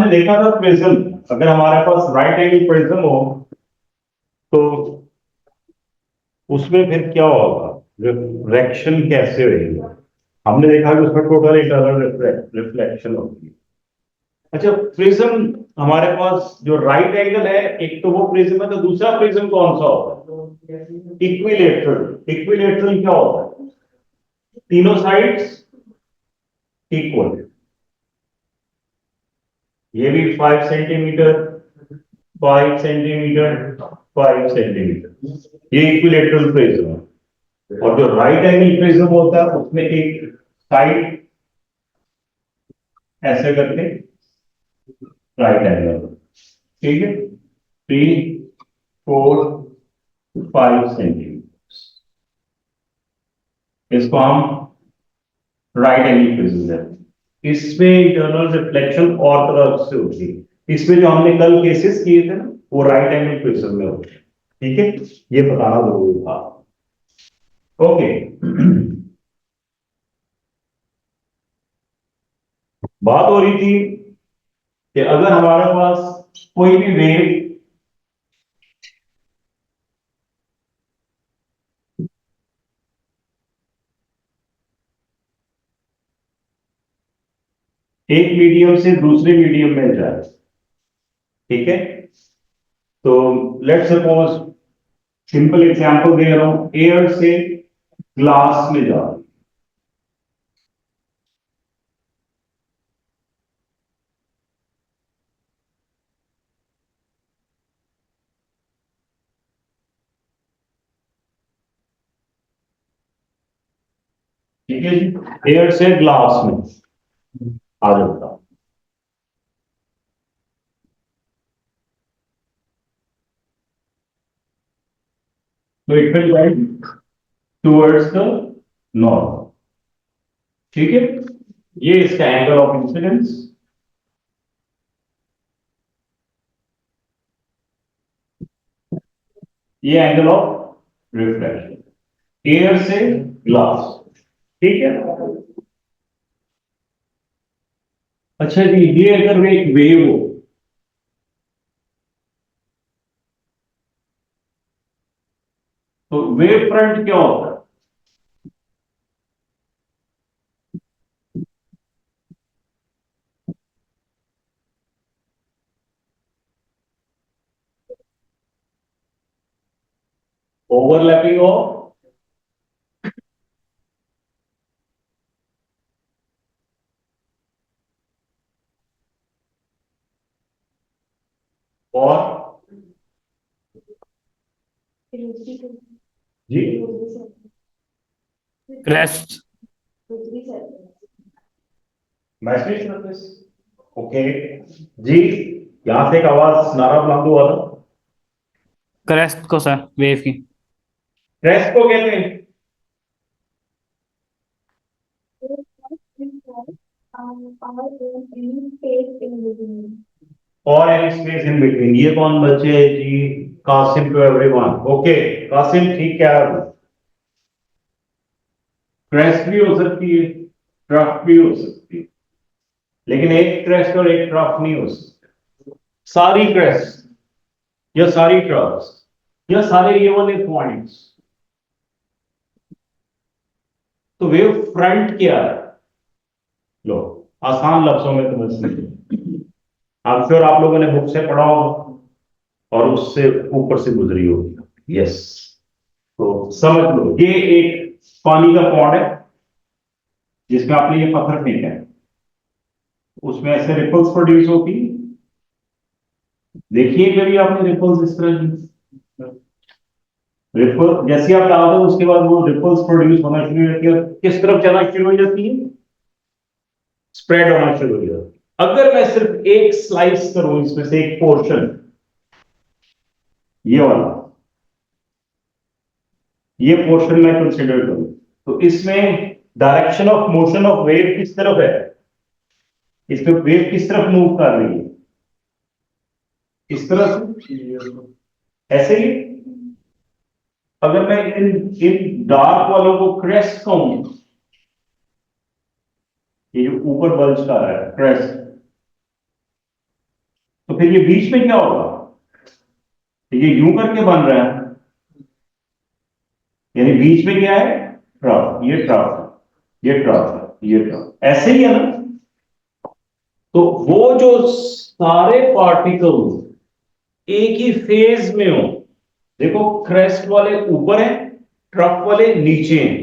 हमने देखा था प्रिज्म, अगर हमारे पास राइट एंगल प्रिज्म हो तो उसमें फिर क्या होगा, रिफ्रैक्शन कैसे होगी। हमने देखा कि उसमें टोटल इंटरनल रिफ्लेक्शन होगी। अच्छा, प्रिज्म हमारे पास जो राइट एंगल है, एक तो वो प्रिज्म है, तो दूसरा प्रिज्म कौन सा होता है? इक्विलेटरल। इक्विलेटरल क्या होता है? तीनों साइड्स इक्वल। ये भी 5 सेंटीमीटर, 5 सेंटीमीटर, 5 सेंटीमीटर, ये इक्विलेटरल प्रिज्म है। और जो राइट एंगल प्रिज्म होता है उसमें एक साइड ऐसे करके राइट एंगल, ठीक है, 3, 4, 5 सेंटीमीटर, इसको हम राइट एंगल प्रिज्म कहते हैं। इसमें इंटरनल रिफ्लेक्शन और तरह से होती है। इसमें जो हमने कल केसेस किए थे ना, वो राइट एंगल प्रिज्म में होते हैं। ठीक है, ये बताना जरूरी था। ओके, बात हो रही थी कि अगर हमारे पास कोई भी वेव एक मीडियम से दूसरे मीडियम में जाए, ठीक है, तो लेट्स सपोज, सिंपल एग्जांपल दे रहा हूं, एयर से ग्लास में जा, ठीक है जी, एयर से ग्लास में आ जाता, तो it will write towards the north, ठीक है। ये इसका एंगल ऑफ इंसिडेंस, ये एंगल ऑफ रिफ्लेक्शन एयर से ग्लास, ठीक है। अच्छा जी, ये अगर एक वेव हो तो वेव फ्रंट क्या होता है? ओवरलैपिंग ऑफ और जी क्रेस्ट। मैसेज सर्विस, ओके जी। यहां से एक आवाज नारा बुलंद हुआ था, क्रेस्ट को सर, वेव की। क्रेस्ट को कहते हैं। और एनी स्पेस इन बिटवीन, ये कौन बच्चे हैं जी? Kasim to everyone, okay Kasim, ठीक है। क्रेस्ट भी हो सकती है, ट्रफ भी हो सकती है, लेकिन एक क्रेस्ट और एक ट्रफ नहीं हो सकती। सारी क्रेस्ट या सारी ट्रफ्स या सारे ये वाले पॉइंट्स, तो वेव फ्रंट क्या है? लो, आसान लफ्जों में समझ लीजिए, आई एम श्योर आप लोगों ने बुक से पढ़ा होगा और उससे ऊपर से गुजरी होगी, यस। तो समझ लो, ये एक पानी का पॉन्ड है जिसमें आपने ये पत्थर फेंका है, उसमें ऐसे रिपल्स प्रोड्यूस होती, देखिए कभी आपने रिपल्स इस तरह की, रिपल जैसे आप डालते हो उसके बाद वो रिपल्स प्रोड्यूस होना शुरू हो जाती है, किस तरफ जाना शुरू हो जाती है? स्प्रेड होना शुरू हो जाती है। अगर मैं सिर्फ एक स्लाइस करूं इसमें से एक पोर्शन, ये वाला, ये पोर्शन मैं कंसिडर करूं, तो इसमें direction of motion of wave किस तरफ है? इसमें वेव किस तरफ मूव कर रही है? इस तरह से, ऐसे ही। अगर मैं इन इन डार्क वालों को क्रेस्ट कहूं, ये जो ऊपर बल्ज का है क्रेस्ट, तो फिर ये बीच में क्या होगा, ये यूं करके बन रहा है, यानी बीच में क्या है, ट्रफ, ये ट्रफ है, ये ट्रफ है, ये ट्रफ, ऐसे ही है ना। तो वो जो सारे पार्टिकल्स एक ही फेज में हो, देखो क्रेस्ट वाले ऊपर हैं, ट्रफ वाले नीचे हैं,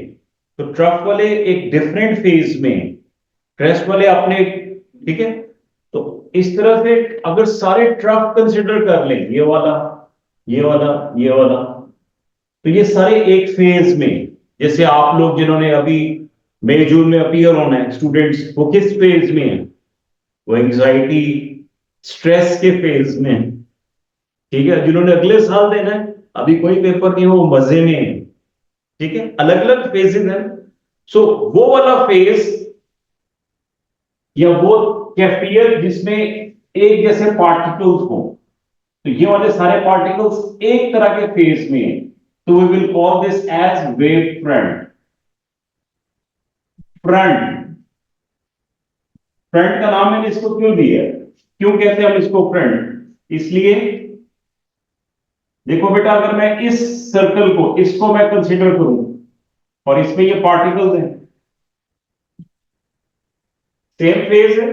तो ट्रफ वाले एक डिफरेंट फेज में हैं, क्रेस्ट वाले अपने, ठीक है। तो इस तरह से अगर सारे ट्रफ कंसिडर कर लें, ये वाला, ये वाला, ये वाला, तो ये सारे एक फेज में, जैसे आप लोग जिन्होंने अभी मई जून में अपीयर होना है स्टूडेंट्स, वो किस फेज में है, वो एंग्जाइटी स्ट्रेस के फेज में है, ठीक है। जिन्होंने अगले साल देना है, अभी कोई पेपर नहीं हो, वो मजे में है, ठीक है, अलग अलग फेजेस हैं। सो वो वाला फेज या वो कैफियर जिसमें एक जैसे पार्टिकल्स हो, तो ये वाले सारे पार्टिकल्स एक तरह के फेज में है, तो we will call this as wave front. Front, front का नाम मैंने इसको क्यों दिया है, क्यों कहते हैं हम इसको फ्रंट, इसलिए देखो बेटा, अगर मैं इस सर्कल को, इसको मैं कंसीडर करूं और इसमें ये पार्टिकल्स हैं, सेम फेज है,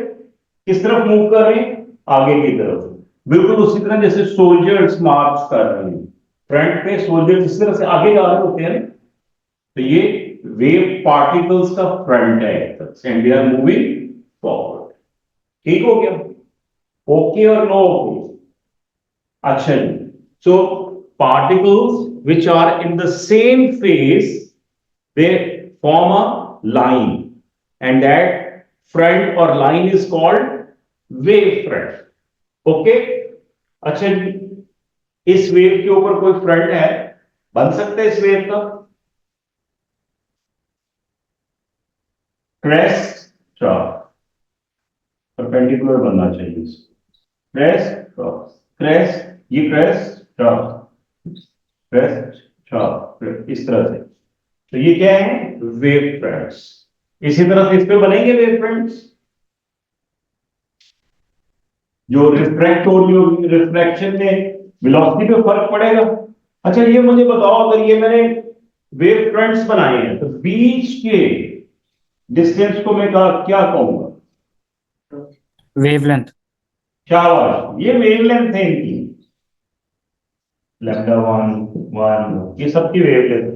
किस तरफ मूव कर रहे हैं, आगे की तरफ, बिल्कुल उसी तरह जैसे सोल्जर्स मार्च कर रहे हैं, फ्रंट पे सोल्जर्स इस तरह से आगे जा रहे होते हैं, तो ये वेव पार्टिकल्स का फ्रंट है, and they are moving forward. ठीक हो गया, ओके और नो ओके। अच्छा जी, so particles which are in the same phase, they form a line, and that front or line is called wave front. Okay, अच्छा जी, इस वेव के ऊपर कोई फ्रंट है, बन सकता है इस वेव का, क्रेस्ट ट्रफ, परपेंडिकुलर बनना चाहिए, क्रेस्ट ट्रफ, क्रेस्ट, ये क्रेस्ट ट्रफ, क्रेस्ट ट्रफ, इस तरह से, तो ये क्या है, वेव फ्रंट्स। इसी तरह से इस पे बनेंगे वेव फ्रंट्स, जो रिफ्रैक्ट हो रही होगी, रिफ्रैक्शन में वेलोसिटी पे फर्क पड़ेगा। अच्छा ये मुझे बताओ, अगर ये मैंने वेव फ्रंट्स बनाए हैं, तो बीच के डिस्टेंस को मैं क्या कहूंगा, वेवलेंथ। शाबाश, ये वेवलेंथ है इनकी, लैम्डा वन, वन, ये सबकी वेवलेंथ।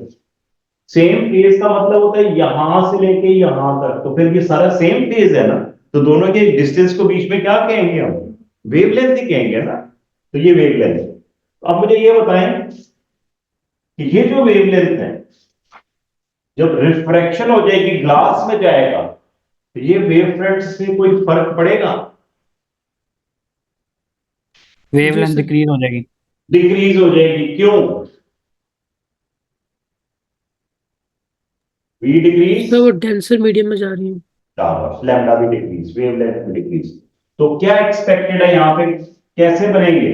सेम फेज का मतलब होता है यहां से लेके यहां तक, तो फिर ये सारा सेम फेज है ना, तो दोनों के डिस्टेंस को बीच में क्या कहेंगे हम, वेवलेंथ ही कहेंगे ना, तो ये वेवलेंथ। अब मुझे ये बताएं कि ये जो वेवलेंथ है, जब रिफ्रैक्शन हो जाएगी, ग्लास में जाएगा, तो ये वेव फ्रंट से कोई फर्क पड़ेगा, वेवलेंथ डिक्रीज हो जाएगी। डिक्रीज हो जाएगी, क्यों, वी डिक्रीज, तो वो डेंसर मीडियम में जा रही है। लैम्डा भी डिक्रीज, वेवलेंथ भी डिक्रीज। तो क्या एक्सपेक्टेड है यहां पे, कैसे बनेंगे,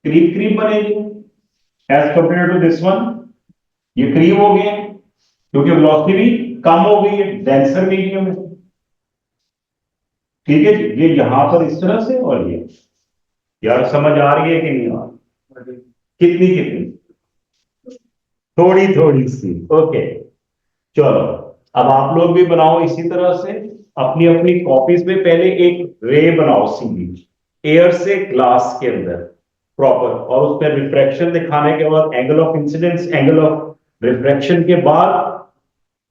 करीब करीब बनेंगे as compare to this one, ये करीब हो गए क्योंकि वेलोसिटी भी कम हो गई है, डेंसर मीडियम है, ठीक है जी। ये यहां पर इस तरह से, और ये, यार समझ आ रही है कि नहीं आ रही, कितनी कितनी, थोड़ी थोड़ी सी, ओके। चलो अब आप लोग भी बनाओ इसी तरह से, अपनी अपनी कॉपीज में पहले एक रे बनाओ सीधी, एयर से ग्लास के अंदर प्रॉपर, और उस पर रिफ्रैक्शन दिखाने के बाद angle of incidence, angle of refraction के बाद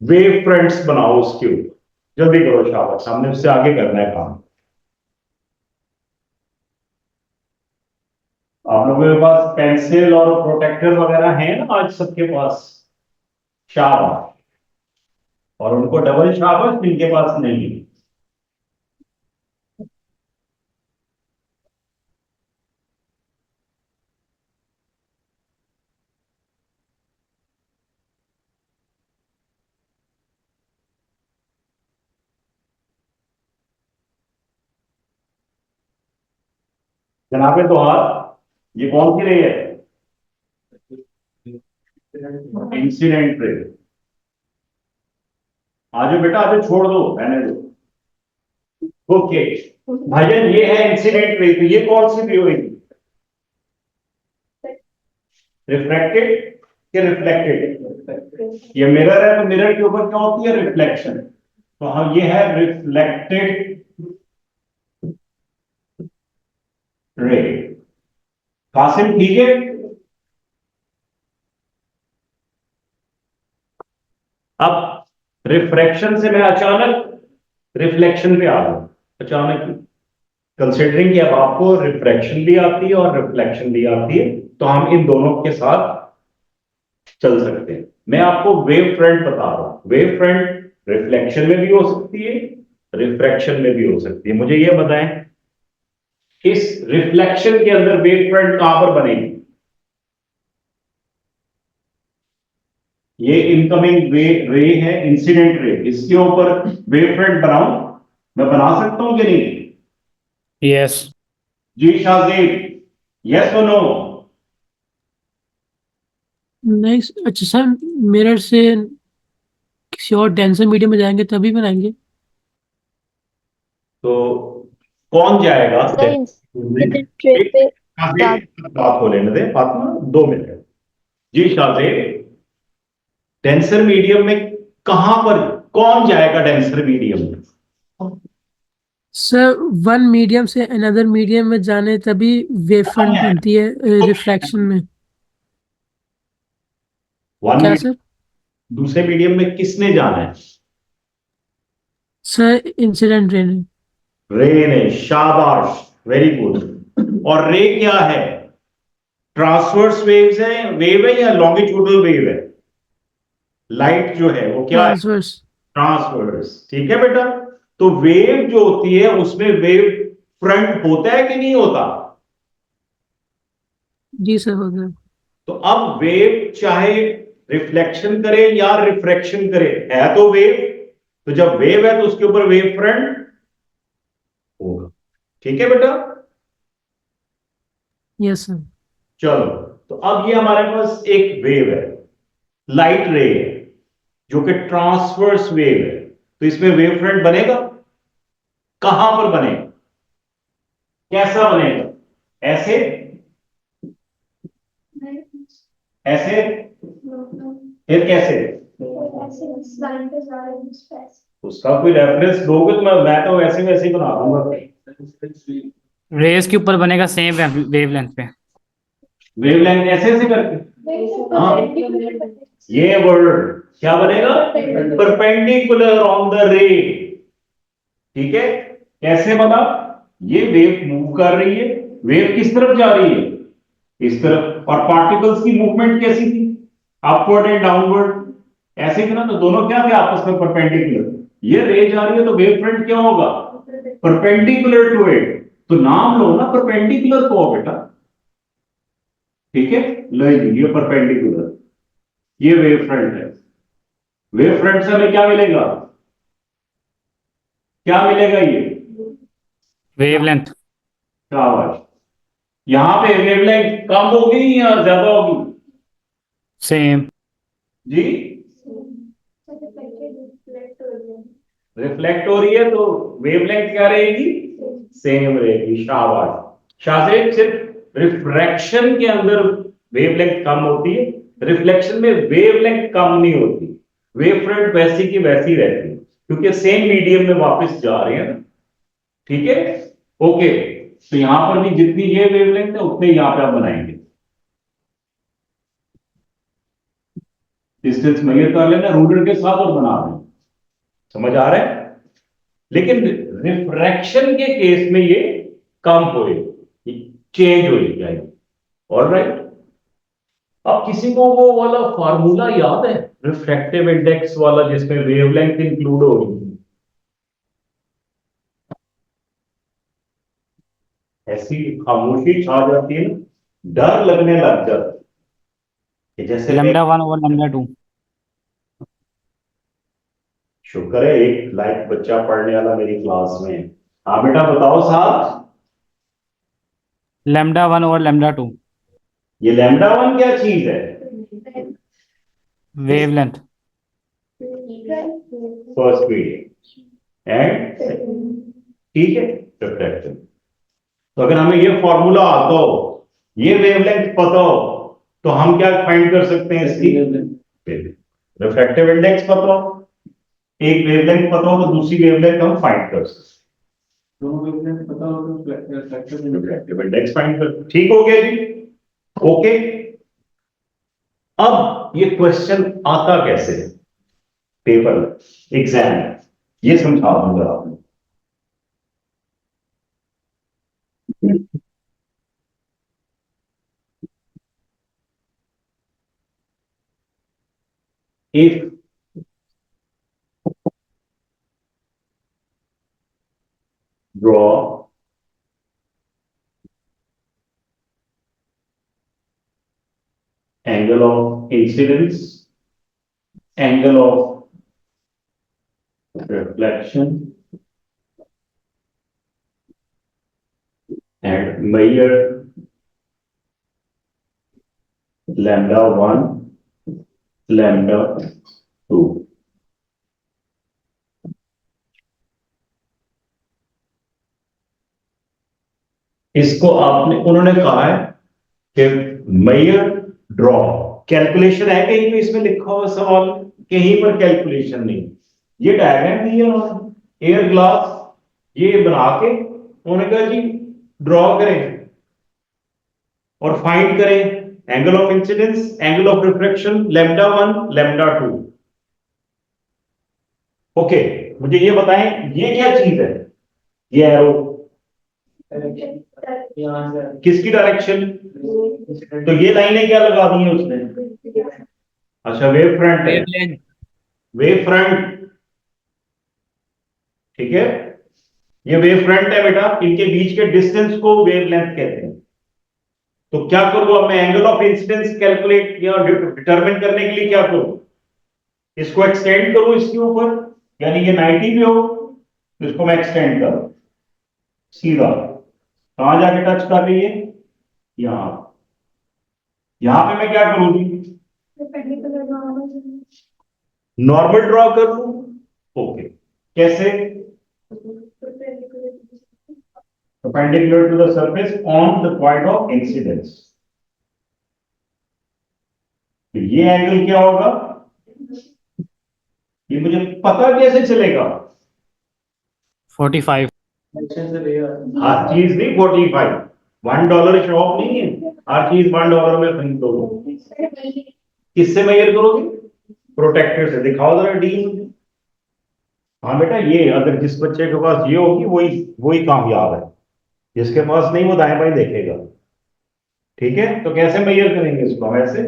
वेव फ्रंट्स बनाओ उसके ऊपर, जल्दी करो शाबाश, सामने उससे आगे करना है काम। आप लोगों के पास पेंसिल और प्रोटेक्टर वगैरह है ना आज सबके पास, शाबाश, और उनको डबल शाबाश जिनके पास नहीं है। जनाबे तो हाथ, ये कौन सी रही है, इंसिडेंट रे, आज बेटा आज छोड़ दो, रहने दो, ओके। भाईजान ये है इंसिडेंट रे, तो ये कौन सी रे होगी? रिफ्रैक्टेड या रिफ्लेक्टेड? ये मिरर है, तो मिरर के ऊपर क्या होती है? रिफ्लेक्शन। तो हम ये है रिफ्लेक्टेड रे। कासिम ठीक है? अब रिफ्रैक्शन से मैं अचानक रिफ्लेक्शन पे आ गया, अचानक ही, कंसिडरिंग कि अब आपको रिफ्रैक्शन भी आती है और रिफ्लेक्शन भी आती है, तो हम इन दोनों के साथ चल सकते हैं। मैं आपको वेव फ्रंट बता रहा हूं। वेव फ्रंट रिफ्लेक्शन में भी हो सकती है, रिफ्रैक्शन में भी हो सकती है। मुझे यह बताएं, इस रिफ्लेक्शन के अंदर वेव फ्रंट कहां पर बनेगी? ये इनकमिंग रे है, इंसिडेंट रे, इसके ऊपर वेव फ्रंट बनाऊं? मैं बना सकता हूं कि नहीं? यस। जी शाहजेब, यस और नो? नहीं अच्छा सर, मिरर से किसी और डेंसर मीडियम में जाएंगे तभी बनाएंगे। तो कौन जाएगा? सर इंसिडेंट रे एक पे शाहजेब बात हो लेने दे, फातिमा 2 मिनट। जी शाहजेब, डेंसर मीडियम में कहां पर कौन जाएगा? डेंसर मीडियम में सर वन मीडियम से अनदर मीडियम में जाने तभी वेव कौन फ्रंट जाएगा? बनती है रिफ्लेक्शन में। वन क्या मीडियम, सर? दूसरे मीडियम में किसने जाना है? सर इंसिडेंट रे ने। रे ने, शाबाश, वेरी गुड। और रे क्या है? ट्रांसवर्स वेव्स है, वेव है या लॉन्गिट्यूडल वेव है? लाइट जो है वो क्या है? ट्रांसवर्स। ट्रांसवर्स। ठीक है बेटा। तो वेव जो होती है उसमें वेव फ्रंट होता है कि नहीं होता? जी सर हो गया। तो अब वेव चाहे रिफ्लेक्शन करे या रिफ्रैक्शन करे, है तो वेव। तो जब वेव है तो उसके ऊपर वेव फ्रंट होगा। ठीक है बेटा? Yes sir. चलो, तो अब ये हमारे पास एक वेव है, लाइट रे है, जो कि ट्रांसवर्स वेव है। तो इसमें वेव फ्रंट बनेगा? कहां पर बनेगा? कैसा बनेगा? ऐसे? ऐसे? फिर कैसे? उसका कोई रेफरेंस दोगे तो मैं तो वैसे वैसे ही बना दूंगा। रेस के ऊपर बनेगा सेम वेवलेंथ पे। वेवलेंथ ऐसे ऐसे करके? हाँ, ये वर्ड क्या बनेगा? परपेंडिकुलर ऑन द रे। ठीक है? कैसे बना? ये वेव मूव कर रही है, वेव किस तरफ जा रही है? इस तरफ। और पार्टिकल्स की मूवमेंट कैसी थी? Upward and downward. ऐसे थे ना, तो दोनों क्या थे आपस में? परपेंडिकुलर। ये रे जा रही है तो वेव फ्रंट क्या होगा? Perpendicular to it. तो नाम लो ना परपेंडिकुलर को बेटा। ठीक है, लो ये परपेंडिकुलर, ये वेव फ्रंट है। वेव फ्रंट से हमें क्या मिलेगा? क्या मिलेगा? ये वेवलेंथ शाबाश। यहां पे वेवलेंथ कम होगी या ज्यादा होगी? सेम। जी, रिफ्लेक्ट हो रही है तो वेवलेंथ क्या रहेगी? सेम रहेगी। शाबाश। शायद सिर्फ रिफ्रैक्शन के अंदर वेवलेंथ कम होती है, रिफ्लेक्शन में वेवलेंथ कम नहीं होती। वेव फ्रंट वैसी की वैसी रहती है, क्योंकि सेम मीडियम में वापस जा रहे हैं ना। ठीक है, ओके। तो यहां पर भी जितनी ये वेवलेंथ है उतने यहां पे आप बनाएंगे। डिस्टेंस मेजर कर लेना रूलर के साथ और बना दें। समझ आ रहा है? लेकिन रिफ्रैक्शन के केस में ये कम होएगी, चेंज हो जाएगी। ऑलराइट। अब किसी को वो वाला फार्मूला याद है, रिफ्रैक्टिव इंडेक्स वाला, जिसमें वेवलेंथ इंक्लूड होगी? ऐसी खामोशी छा जाती है ना, डर लगने लग जाता है कि जैसे मैं, लैम्डा 1 और लैम्डा 2। शुक्र है एक लाइक बच्चा पढ़ने वाला मेरी क्लास में। हाँ बेटा बताओ साहब। लैम्डा 1 और लैम्डा 2। ये लैम्डा वन क्या चीज है? वेवलेंथ। फर्स्ट पीरियड एंड ठीक है, रिफ्रैक्टिव। तो अगर हमें ये फॉर्मूला आता हो, ये वेवलेंथ पता हो, तो हम क्या फाइंड कर सकते हैं इसकी? रिफ्रैक्टिव इंडेक्स पता हो, एक वेवलेंथ पता हो तो दूसरी वेवलेंथ हम फाइंड कर सकते हैं। दोनों वेवलेंथ पता हो तो रिफ्रैक्टिव इंडेक्स फाइंड कर, ठीक हो गया जी, ओके। अब ये क्वेश्चन आता कैसे है पेपर में, एग्जाम में, ये समझा दूंगा आपको। if draw angle of incidence, angle of reflection, and measure lambda 1, lambda 2. इसको आपने, उन्होंने कहा है कि मेजर ड्रॉ, कैलकुलेशन है कहीं पे इसमें लिखा हुआ सवाल? कहीं पर कैलकुलेशन नहीं। ये डायग्राम दिया उन्होंने, एयर ग्लास ये बना के उन्होंने कहा जी ड्रॉ करें और फाइंड करें angle of incidence, angle of refraction, lambda 1, lambda 2। Okay, मुझे ये बताएं ये क्या चीज है? ये एरो यहाँ से किसकी डायरेक्शन? तो ये लाइनें क्या लगा दी हैं उसने? अच्छा, वेव फ्रंट है, Wavelength. वेव फ्रंट, ठीक है, ये वेव फ्रंट है बेटा, इनके बीच के डिस्टेंस को वेवलेंथ कहते हैं। तो क्या करूं अब मैं? एंगल ऑफ इंसिडेंस कैलकुलेट या डिटरमिन करने के लिए क्या करूं? इसको एक्सटेंड करूं इसके ऊपर, यानी ये 90 पे हो तो इसको मैं एक्सटेंड करूं सीधा, कहां जाके टच कर रही है? यहां। यहां पे मैं क्या करूं जी? नॉर्मल ड्रॉ कर लूं। ओके, कैसे? perpendicular to the surface on the point of incidence। तो ये एंगल क्या होगा? ये मुझे पता कैसे चलेगा? 45. एक्शन से ले हर चीज नहीं 45, $1 शॉप नहीं है, हर चीज $1 में खरीद दोगे। किससे मेजर करोगे? प्रोटेक्टर से। दिखाओ जरा डी। हाँ बेटा, ये अगर जिस बच्चे के पास ये होगी वही वही कामयाब है, जिसके पास नहीं वो दाएं बाएं देखेगा। ठीक है, तो कैसे मेजर करेंगे इसको? हम ऐसे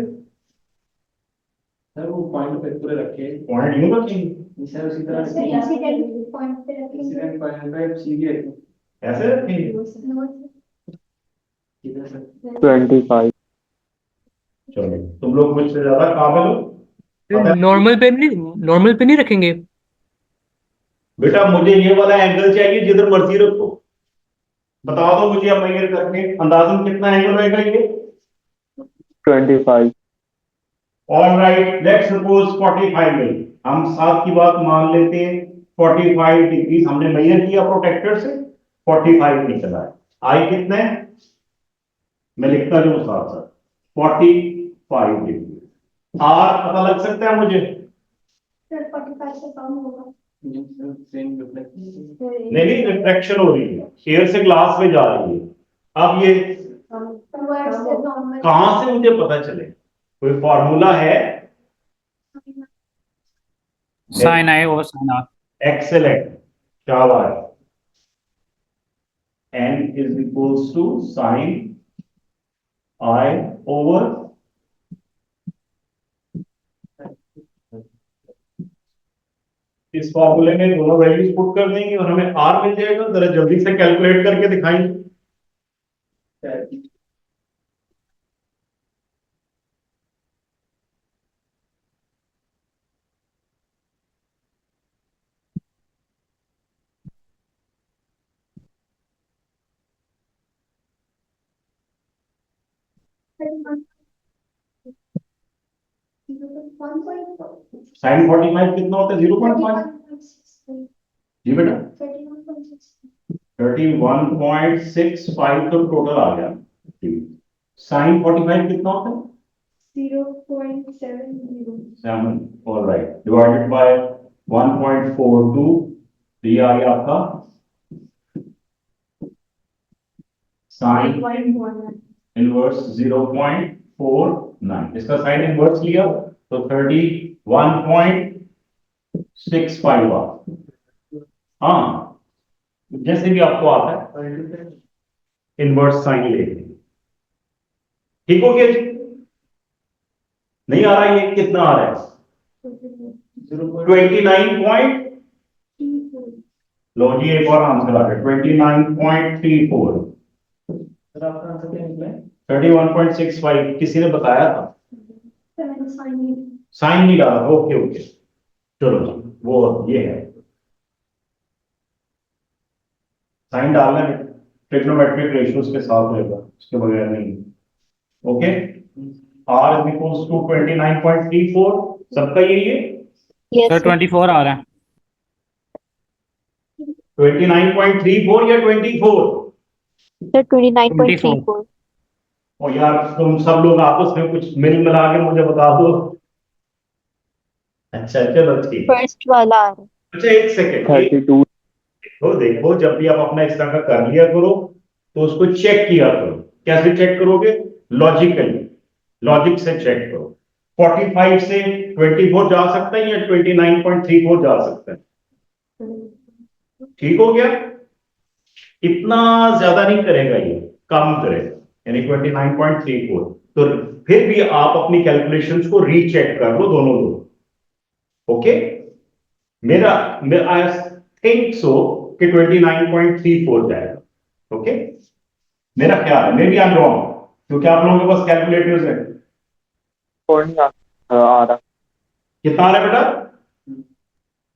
सर वो पॉइंट पे पूरे रखे पॉइंट यूं रखेंगे, सर उसी तरह इंसिडेंट पॉइंट पे रखेंगे। इंसिडेंट पॉइंट पे सीधी रखें ऐसे रखेंगे। इधर सर 25 चलो, तुम लोग मुझसे ज्यादा काबिल हो। पता है? नॉर्मल पे नहीं रखेंगे। बेटा मुझे ये वाला एंगल चाहिए, जिधर मर्जी रखो, बता दो मुझे अब मेजर करके अंदाजन कितना एंगल रहेगा ये। 25 ऑल राइट, लेट्स सपोज 45 नहीं, हम साथ की बात मान लेते हैं। 45 डिग्री हमने मेजर किया प्रोटेक्टर से, 45 निकला है। आई कितना है मैं लिखता जाऊं साथ साथ, 45 डिग्री। आर पता लग सकता है मुझे? सर 45 से कम होगा। सेम रिफ्लेक्ट नहीं, रिफ्रैक्शन हो रही है, एयर से ग्लास में जा रही है। अब ये टुवर्ड्स द नॉर्मल। कहां से मुझे पता चले? कोई फॉर्मूला है? Sin I over sin R. Excellent, शाबाश। n is equals to sine I over, इस फॉर्मूले में दोनों वैल्यूज पुट कर देंगे और हमें r मिल जाएगा। जरा जल्दी से कैलकुलेट करके दिखाएंगे। साइन 45 कितना होता है? 0.5। जी बेटा, 31.6 31.65 तो टोटल आ गया। साइन 45 कितना होता है? 0.70 7, ऑल राइट, डिवाइडेड बाय 1.42, तो ये आ गया आपका साइन इनवर्स 0.49। इसका साइन इनवर्स लिया तो 31.65 आ। हाँ, जैसे भी आपको आता है इनवर्स साइन लेके। ठीक हो गया जी? नहीं आ रहा, ये कितना आ रहा है? 29 लो जी, एक और आंसर आ गया 29.34। सर आपका आंसर क्या निकला है? 31.65 किसी ने बताया था? साइन नहीं डाला, ओके ओके, चलो जी, वो ये है साइन डालना है, ट्रिग्नोमेट्रिक रेशियोज के साथ होगा, उसके बगैर नहीं। Okay, r is equals to 29.34, सबका यही है। सर 24 आ रहा है। 29.34 या 24? सर 29.34 ओ यार, तुम सब लोग आपस में कुछ मिल मिला के मुझे बता दो। अच्छा चलो ठीक। फर्स्ट वाला आ रहा है। अच्छा एक सेकेंड, 32 देखो देखो, जब भी आप अपना इस तरह का कर लिया करो तो उसको चेक किया करो। कैसे चेक करोगे? लॉजिकली, लॉजिक से चेक करो। 45 से 24 जा सकता है या 29.34 जा सकता है? ठीक हो गया? इतना ज्यादा नहीं करेगा, ये कम करेगा, यानी 29.34। तो फिर भी आप अपनी कैलकुलेशंस को रीचेक कर लो दोनों लोग। ओके, मेरा आई थिंक सो कि 29.34 जाएगा। ओके, मेरा ख्याल है, maybe I am wrong, क्योंकि आप लोगों के पास कैलकुलेटर्स है। पॉइंट आ रहा, कितना आ रहा है बेटा?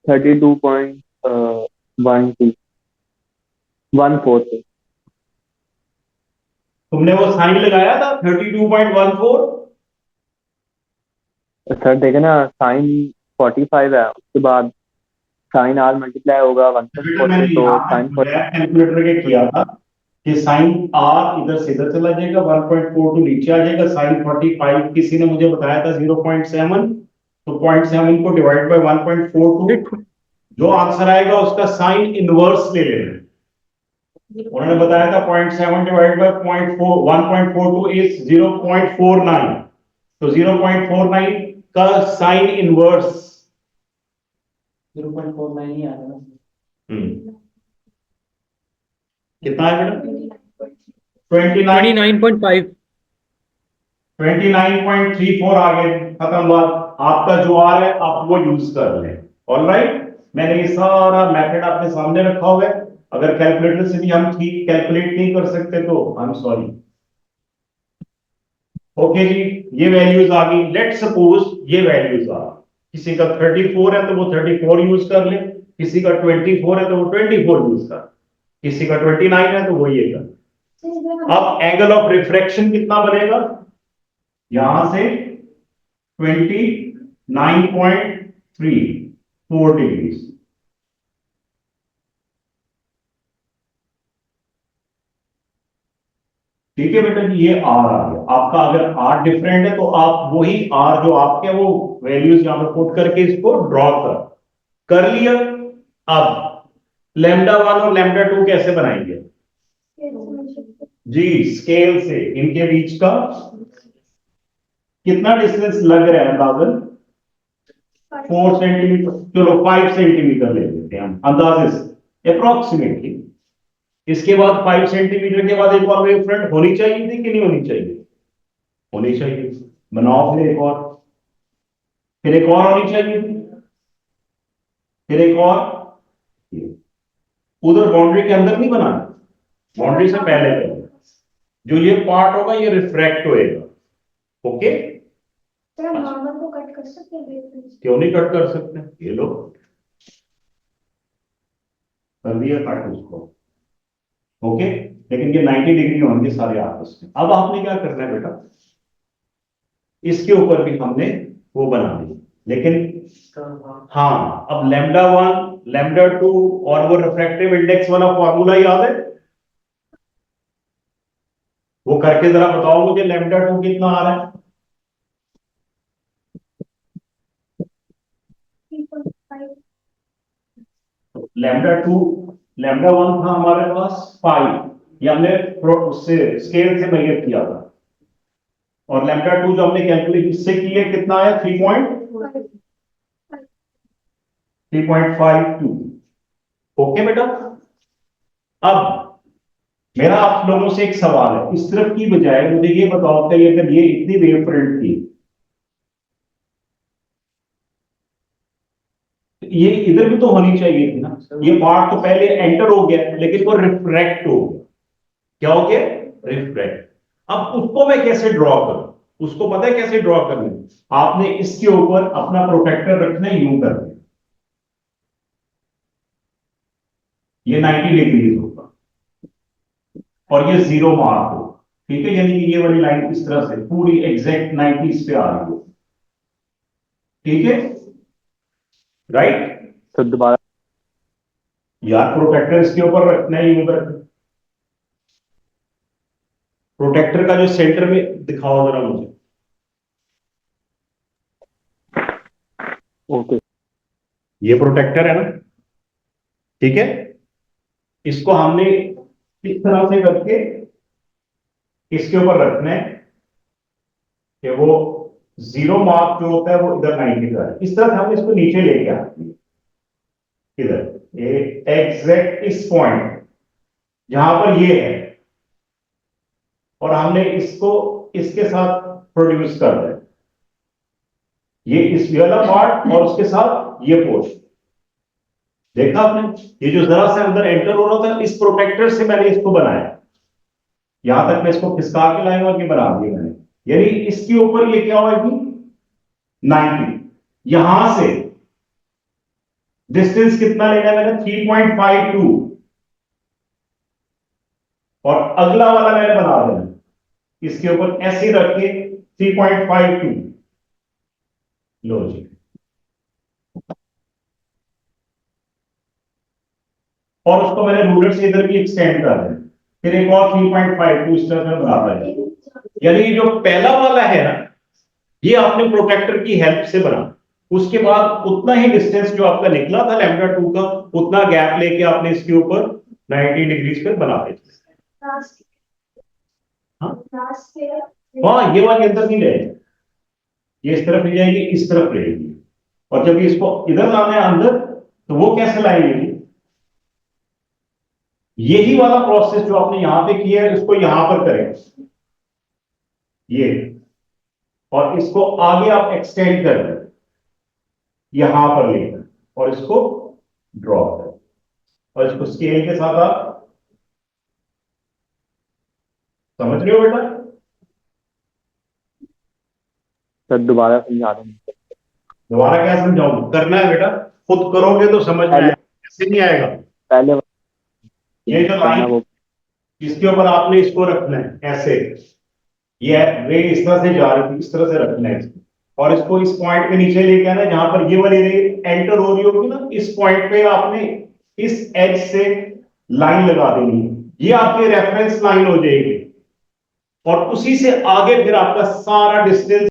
32.14। तुमने वो साइन लगाया था 32.14? सर देखे ना, साइन 45 है, उसके बाद साइन आर मल्टीप्लाई होगा बेटा 1/4 मैंने से, तो यहाँ साइन बगैर कैलकुलेटर के किया था कि साइन आर इधर से इधर चला जाएगा, 1.42 नीचे आ जाएगा, साइन 45 किसी ने मुझे बताया था 0.7, तो 0.7 को डिवाइड बाय 1.42, जो आंसर आएगा उसका साइन इनवर्स ले लेना। उन्होंने बताया था 0.7 डिवाइड बाय 1.42 इज 0.49, तो 0.49 का साइन इनवर्स 0.49 ही आ रहा है ना। कितना है बेटा? 29.5 29.34 आ गए, खत्म बात। आपका जो आ रहा है आप वो यूज कर लें। ऑलराइट, मैंने ये सारा मेथड आपके सामने रखा हुआ है। अगर कैलकुलेटर से भी हम ठीक कैलकुलेट नहीं कर सकते तो आई एम सॉरी। ओके जी, ये वैल्यूज आ गई। लेट सपोज ये वैल्यूज आ, किसी का 34 है तो वो 34 यूज कर ले, किसी का 24 है तो वो 24 यूज कर, किसी का 29 है तो वो ये कर। अब एंगल ऑफ रिफ्रैक्शन कितना बनेगा? यहां से 29.34 डिग्री। ठीक है बेटा जी, ये आर आ गया आपका। अगर आर डिफरेंट है तो आप वही आर जो आपके वो वैल्यूज यहां पर पुट करके इसको ड्रॉ कर लिया। अब लैम्डा 1 और लैम्डा 2 कैसे बनाएंगे? जी, स्केल से इनके बीच का कितना डिस्टेंस लग रहा है अंदाजन? 4 सेंटीमीटर, चलो 5 सेंटीमीटर ले लेते हैं हम अंदाजे से, अप्रोक्सीमेटली। इसके बाद 5 सेंटीमीटर के बाद एक और वेव फ्रंट होनी चाहिए थी कि नहीं होनी चाहिए? होनी चाहिए। बनाओ फिर एक और, फिर एक और होनी चाहिए थी, फिर एक और। उधर बाउंड्री के अंदर नहीं बनाना, बाउंड्री से पहले करो। जो ये पार्ट होगा ये रिफ्रैक्ट होएगा। ओके, नॉर्मल को कट कर सकते हैं? क्यों नहीं कट कर सकते? ये लो, कर दिया कट उसको। ओके, लेकिन ये 90 डिग्री होंगे सारे आपस में। अब आपने क्या करना है बेटा, इसके ऊपर भी हमने वो बना दी, लेकिन लेकिन हाँ, अब लैम्डा 1, लैम्डा 2 और वो रिफ्रैक्टिव इंडेक्स वाला फॉर्मूला याद है? वो करके जरा बताओ मुझे, लैम्डा 2 कितना आ रहा है? 3.5 लैम्डा 2, लैम्डा 1 था हमारे पास 5, ये हमने उससे स्केल से मेजर किया था, और लैम्डा 2 जो हमने कैलकुलेट इससे की है कितना आया? 3.52। ओके बेटा, अब मेरा आप लोगों से एक सवाल है, इस तरफ की बजाय मुझे ये बताओ कि अगर ये इतनी वेव फ्रंट थी, ये इधर भी तो होनी चाहिए थी ना। ये पार्ट तो पहले एंटर हो गया, लेकिन वो रिफ्रैक्ट हो गया। क्या हो गया? रिफ्रैक्ट। अब उसको मैं कैसे ड्रॉ करूं? उसको पता है कैसे ड्रॉ करना है? आपने इसके ऊपर अपना प्रोटेक्टर रखना है, यूं करना है, ये 90 डिग्री होगा और ये 0 मार्क होगा, ठीक है? यानी कि ये वाली लाइन इस तरह से पूरी एग्जैक्ट 90 पे आ रही है, ठीक है? राइट? तो दोबारा यार प्रोटेक्टर इसके ऊपर रखना है, यूं करके प्रोटेक्टर का जो सेंटर में दिखाओ जरा मुझे। ओके, ये प्रोटेक्टर है ना, ठीक है? इसको हमने इस तरह से करके इसके ऊपर रखना है कि वो 0 मार्क जो होता है वो इधर 90 का है। इस तरह से हम इसको नीचे लेके आते हैं, इधर ये एग्जैक्ट इस पॉइंट जहां पर ये है, और हमने इसको इसके साथ प्रोड्यूस कर दिया, ये इस वाला पार्ट और उसके साथ ये पोर्शन। देखा आपने? ये जो जरा से अंदर एंटर हो रहा था, इस प्रोटेक्टर से मैंने इसको बनाया, यहां तक मैं इसको खिसका के लाया और ये बना दिया मैंने। यानी इसके ऊपर ये क्या होगी? 90। यहां से डिस्टेंस कितना लेना है मैंने? 3.52, और अगला वाला मैंने बना देना इसके ऊपर ऐसे रख के 3.52। लो जी, और उसको मैंने रूलर से इधर भी एक्सटेंड कर दिया, फिर एक और 3.52 इस तरह से बनाता है। यानी ये जो पहला वाला है ना, ये आपने प्रोटेक्टर की हेल्प से बना। उसके बाद उतना ही डिस्टेंस जो आपका निकला था लैम्डा 2 का, उतना गैप लेके आपने इसके ऊपर 90 डिग्री पे बना दिया। हाँ, ये वाली अंदर नहीं रहेगी, ये इस तरफ नहीं जाएगी, इस तरफ रहेगी। और जब इसको इधर लाना है अंदर, तो वो कैसे लाएंगे? यही वाला प्रोसेस जो आपने यहां पे किया है, उसको यहां पर करें, ये, और इसको आगे आप एक्सटेंड कर दें यहां पर लेकर, और इसको ड्रॉ करें, और इसको स्केल के साथ आप समझ रहे हो बेटा? सर दोबारा समझा दें। दोबारा क्या समझाऊं? करना है बेटा, खुद करोगे तो समझ में आएगा, ऐसे नहीं आएगा। पहले ये जो लाइन, वो इसके ऊपर आपने इसको रखना है ऐसे, ये रे इस तरह से जा रही थी, इस तरह से रखना है इसको, और इसको इस पॉइंट पे नीचे लेके आना है जहां पर ये वाली रे एंटर हो रही होगी ना, इस पॉइंट पे आपने इस एज से लाइन लगा देनी है, ये आपकी रेफरेंस लाइन हो जाएगी, और उसी से आगे फिर आपका सारा डिस्टेंस